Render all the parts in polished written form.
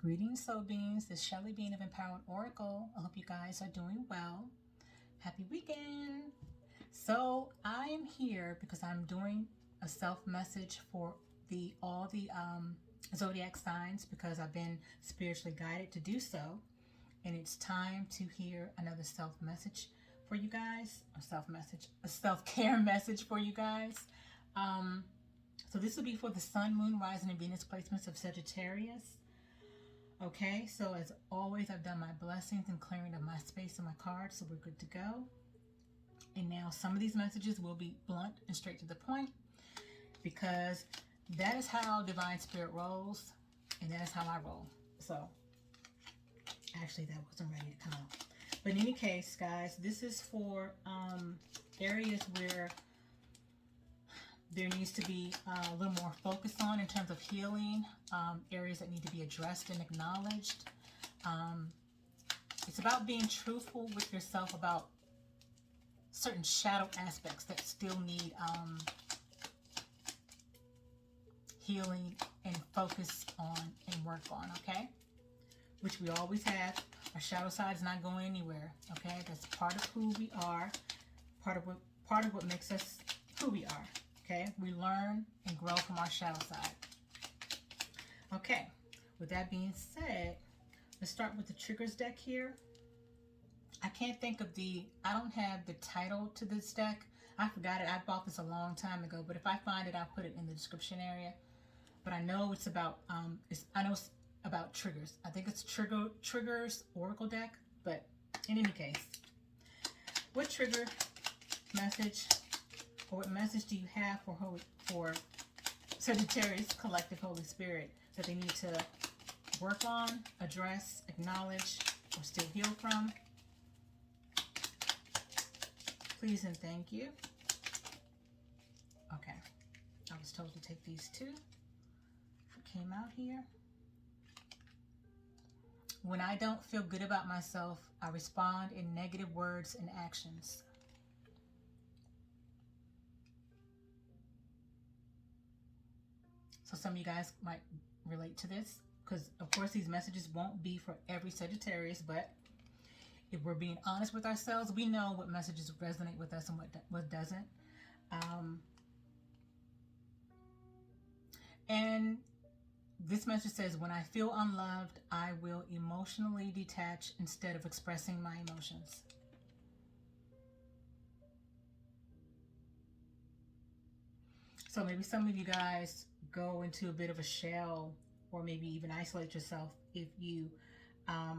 Greetings, soul beings. This is Shelly Bean of Empowered Oracle. I hope you guys are doing well. Happy weekend. So I am here because I'm doing a self message for all the zodiac signs because I've been spiritually guided to do so, and it's time to hear another self message for you guys. A self care message for you guys. So this will be for the Sun, Moon, Rising, and Venus placements of Sagittarius. Okay, so as always, I've done my blessings and clearing of my space and my cards, so we're good to go. And now some of these messages will be blunt and straight to the point because that is how Divine Spirit rolls, and that is how I roll. So, actually, that wasn't ready to come out. But in any case, guys, this is for areas where there needs to be a little more focus on in terms of healing, areas that need to be addressed and acknowledged. It's about being truthful with yourself about certain shadow aspects that still need healing and focus on and work on, okay? Which we always have. Our shadow side is not going anywhere, okay? That's part of who we are, part of what makes us who we are. Okay, we learn and grow from our shadow side. Okay, with that being said, let's start with the triggers deck here. I can't think of I don't have the title to this deck. I forgot it. I bought this a long time ago, but if I find it, I'll put it in the description area. But I know it's about, it's about triggers. I think it's triggers oracle deck, but in any case, what trigger message or what message do you have for Sagittarius Collective Holy Spirit that they need to work on, address, acknowledge, or still heal from? Please and thank you. Okay. I was told to take these two. Came out here. When I don't feel good about myself, I respond in negative words and actions. So some of you guys might relate to this because, of course, these messages won't be for every Sagittarius, but if we're being honest with ourselves, we know what messages resonate with us and what doesn't. And this message says, when I feel unloved, I will emotionally detach instead of expressing my emotions. So maybe some of you guys go into a bit of a shell or maybe even isolate yourself if you are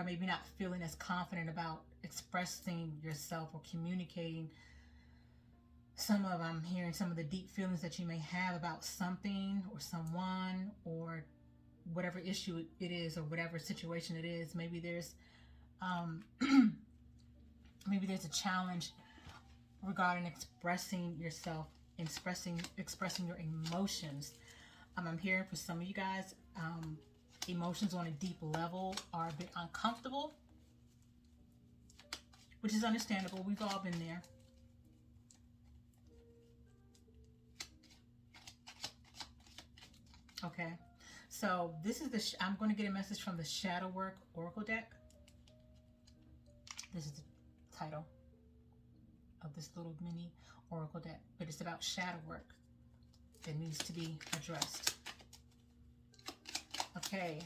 maybe not feeling as confident about expressing yourself or communicating I'm hearing some of the deep feelings that you may have about something or someone or whatever issue it is or whatever situation it is. Maybe there's maybe there's a challenge regarding expressing yourself, expressing your emotions. I'm hearing for some of you guys, emotions on a deep level are a bit uncomfortable, which is understandable. We've all been there. Okay, so this is I'm going to get a message from the Shadow Work Oracle deck. This is the title of this little mini oracle deck, but it's about shadow work that needs to be addressed. Okay.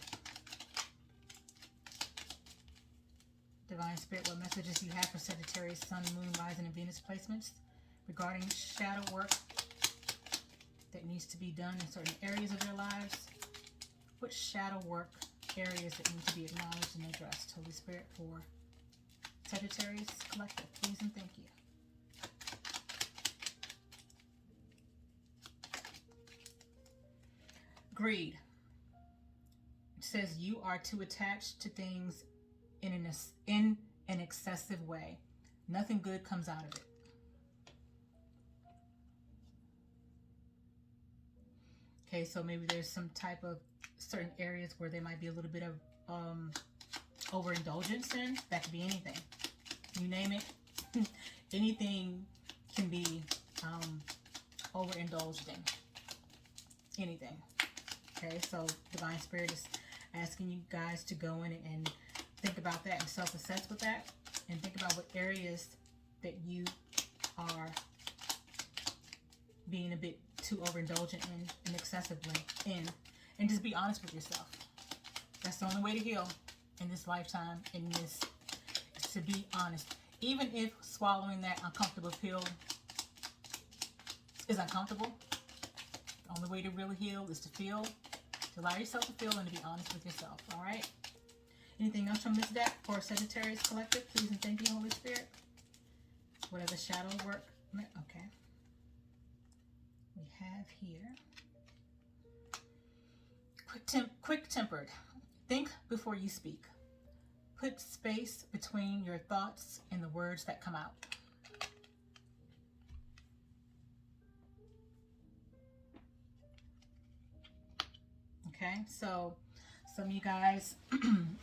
Divine Spirit, what messages do you have for Sagittarius, Sun, Moon, Rising, and Venus placements regarding shadow work that needs to be done in certain areas of their lives? What shadow work areas that need to be acknowledged and addressed? Holy Spirit, for Sagittarius Collective, please and thank you. Greed. It says you are too attached to things in an excessive way. Nothing good comes out of it. Okay, so maybe there's some type of certain areas where there might be a little bit of overindulgence in. That could be anything. You name it. Anything can be overindulged in. Anything. Okay, so Divine Spirit is asking you guys to go in and think about that and self-assess with that, and think about what areas that you are being a bit too overindulgent in and excessively in, and just be honest with yourself. That's the only way to heal in this lifetime, in this, is to be honest. Even if swallowing that uncomfortable pill is uncomfortable, the only way to really heal is to feel, to allow yourself to feel and to be honest with yourself. All right? Anything else from this deck for Sagittarius Collective? Please and thank you, Holy Spirit. What are the shadow work? Okay. We have here quick-tempered. Think before you speak. Put space between your thoughts and the words that come out. Okay, so some of you guys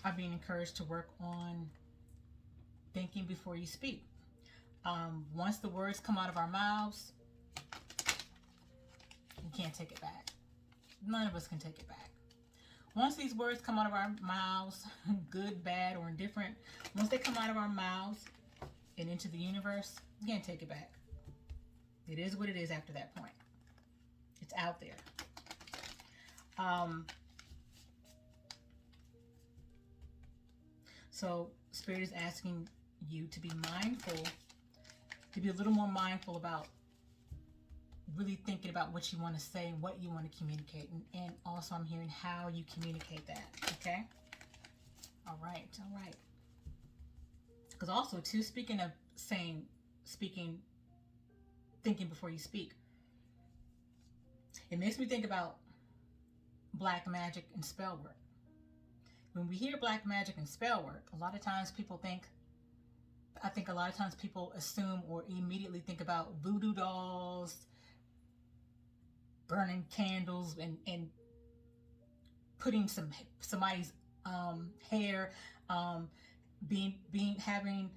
are being encouraged to work on thinking before you speak. Once the words come out of our mouths, you can't take it back. None of us can take it back. Once these words come out of our mouths, good, bad, or indifferent, once they come out of our mouths and into the universe, you can't take it back. It is what it is after that point. It's out there. So Spirit is asking you to be mindful, to be a little more mindful about really thinking about what you want to say and what you want to communicate. And also I'm hearing how you communicate that. Okay? All right. All right. Because also too, speaking of thinking before you speak, it makes me think about black magic and spell work. When we hear black magic and spell work, a lot of times people people assume or immediately think about voodoo dolls, burning candles, and putting somebody's hair, having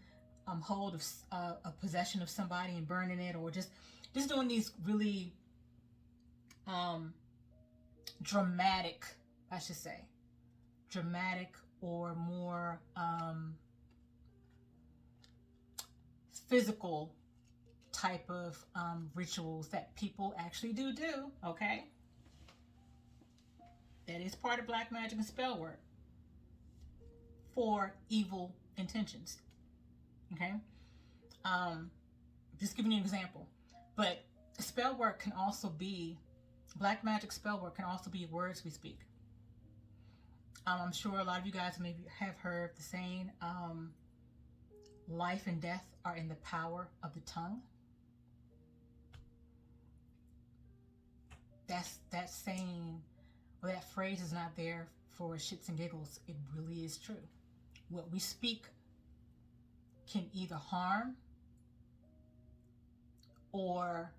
hold of a possession of somebody and burning it, or just doing these really dramatic, I should say, dramatic or more physical type of rituals that people actually do, okay? That is part of black magic and spell work for evil intentions, okay? Just giving you an example. But spell work can also be, black magic spell work can also be words we speak. I'm sure a lot of you guys maybe have heard the saying, life and death are in the power of the tongue. That saying, or that phrase is not there for shits and giggles. It really is true. What we speak can either harm or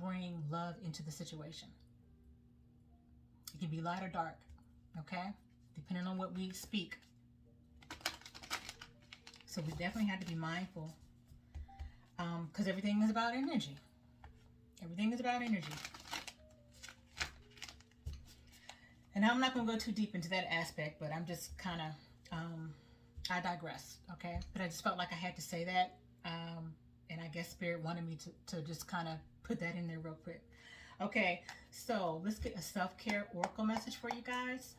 bring love into the situation. It can be light or dark, okay? Depending on what we speak. So we definitely have to be mindful, because everything is about energy. Everything is about energy. And I'm not going to go too deep into that aspect, but I'm just kind of, I digress, okay? But I just felt like I had to say that, and I guess Spirit wanted me to just kind of put that in there real quick. Okay, so let's get a self-care oracle message for you guys.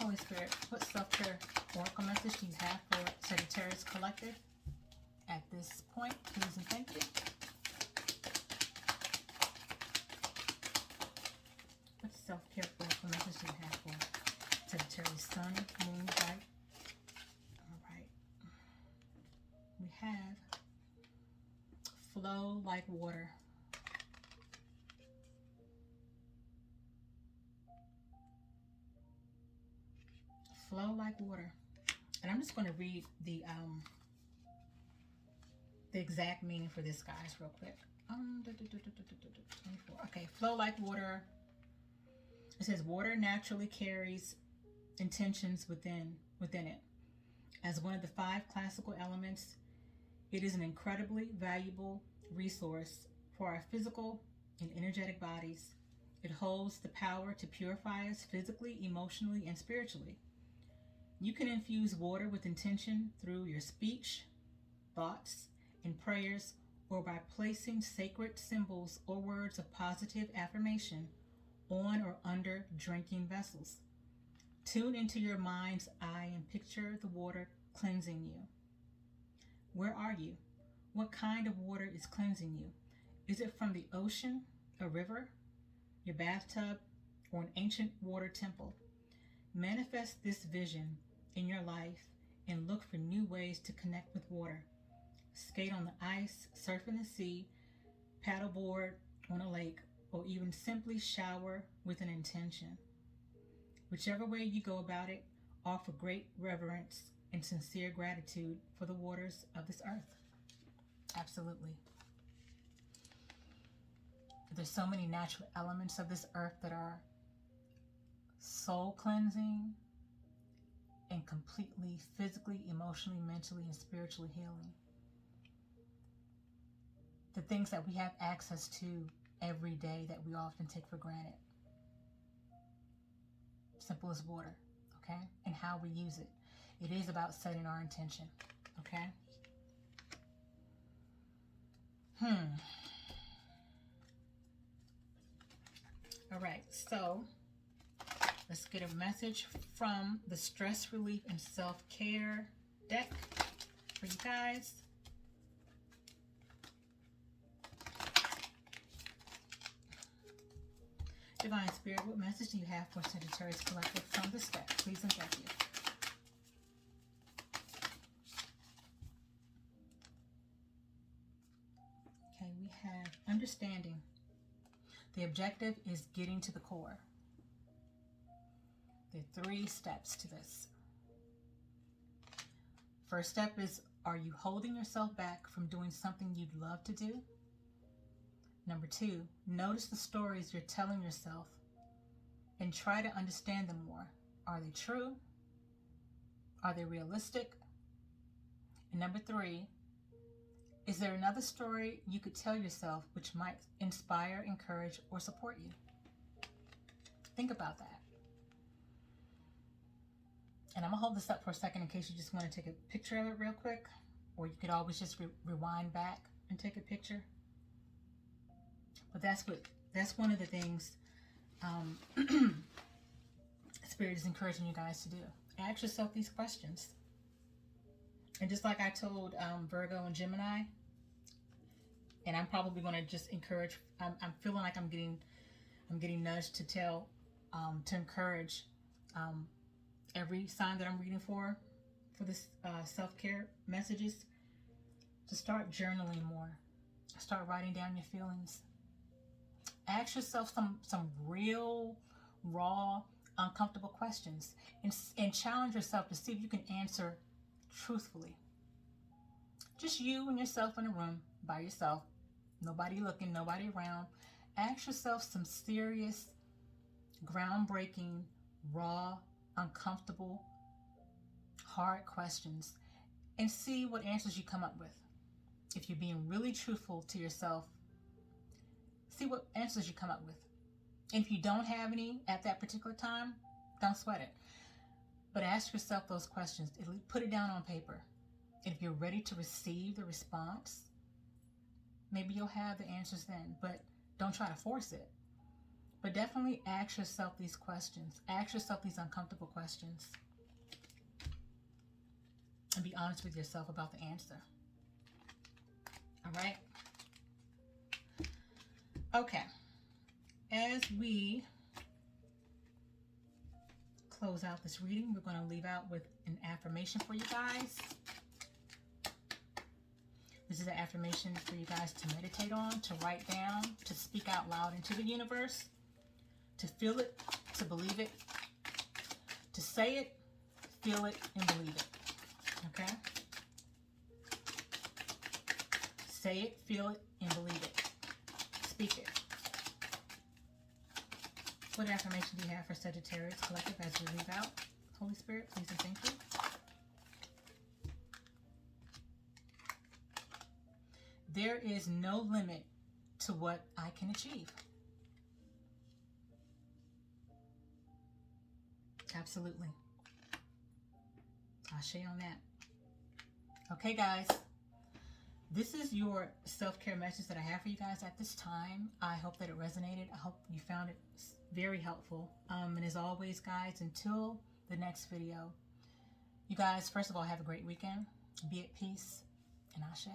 Holy Spirit, what self-care oracle message do you have for Sagittarius Collective at this point? Please and thank you. What self-care oracle message do you have for Sagittarius Sun, Moon, Light? All right. We have flow like water. Flow like water. And I'm just going to read the exact meaning for this, guys, real quick. 24. Okay, flow like water. It says water naturally carries intentions within it. As one of the 5 classical elements, it is an incredibly valuable resource for our physical and energetic bodies, It holds the power to purify us physically, emotionally, and spiritually. You can infuse water with intention through your speech, thoughts, and prayers, or by placing sacred symbols or words of positive affirmation on or under drinking vessels. Tune into your mind's eye and picture the water cleansing you. Where are you? What kind of water is cleansing you? Is it from the ocean, a river, your bathtub, or an ancient water temple? Manifest this vision in your life and look for new ways to connect with water. Skate on the ice, surf in the sea, paddleboard on a lake, or even simply shower with an intention. Whichever way you go about it, offer great reverence and sincere gratitude for the waters of this earth. Absolutely. There's so many natural elements of this earth that are soul cleansing and completely physically, emotionally, mentally, and spiritually healing. The things that we have access to every day that we often take for granted. Simple as water, okay? And how we use it. It is about setting our intention, okay? All right, so let's get a message from the Stress Relief and Self-Care deck for you guys. Divine Spirit, what message do you have for Sagittarius Collective from this deck? Please and thank you. Okay, we have understanding. The objective is getting to the core. There are 3 steps to this. First step is, are you holding yourself back from doing something you'd love to do? Number 2, notice the stories you're telling yourself and try to understand them more. Are they true? Are they realistic? And number 3, is there another story you could tell yourself which might inspire, encourage, or support you? Think about that. And I'm going to hold this up for a second in case you just want to take a picture of it real quick. Or you could always just rewind back and take a picture. But that's one of the things Spirit is encouraging you guys to do. Ask yourself these questions. And just like I told Virgo and Gemini, and I'm probably going to just encourage, I'm feeling like I'm getting nudged to to encourage every sign that I'm reading for this self-care messages, to start journaling more. Start writing down your feelings. Ask yourself some real, raw, uncomfortable questions, and challenge yourself to see if you can answer truthfully. Just you and yourself in a room by yourself, nobody looking, nobody around. Ask yourself some serious, groundbreaking, raw, uncomfortable, hard questions, and see what answers you come up with. If you're being really truthful to yourself, see what answers you come up with. And if you don't have any at that particular time, don't sweat it. But ask yourself those questions. Put it down on paper. And if you're ready to receive the response, maybe you'll have the answers then. But don't try to force it. But definitely ask yourself these questions. Ask yourself these uncomfortable questions. And be honest with yourself about the answer. All right? Okay. As we close out this reading, we're going to leave out with an affirmation for you guys. This is an affirmation for you guys to meditate on, to write down, to speak out loud into the universe, to feel it, to believe it, to say it, feel it, and believe it. Okay? Say it, feel it, and believe it. Speak it. What affirmation do you have for Sagittarius Collective as we leave out? Holy Spirit, please and thank you. There is no limit to what I can achieve. Absolutely. Ashe on that. Okay, guys. This is your self-care message that I have for you guys at this time. I hope that it resonated. I hope you found it very helpful. And as always, guys, until the next video, you guys, first of all, have a great weekend. Be at peace and Ashe.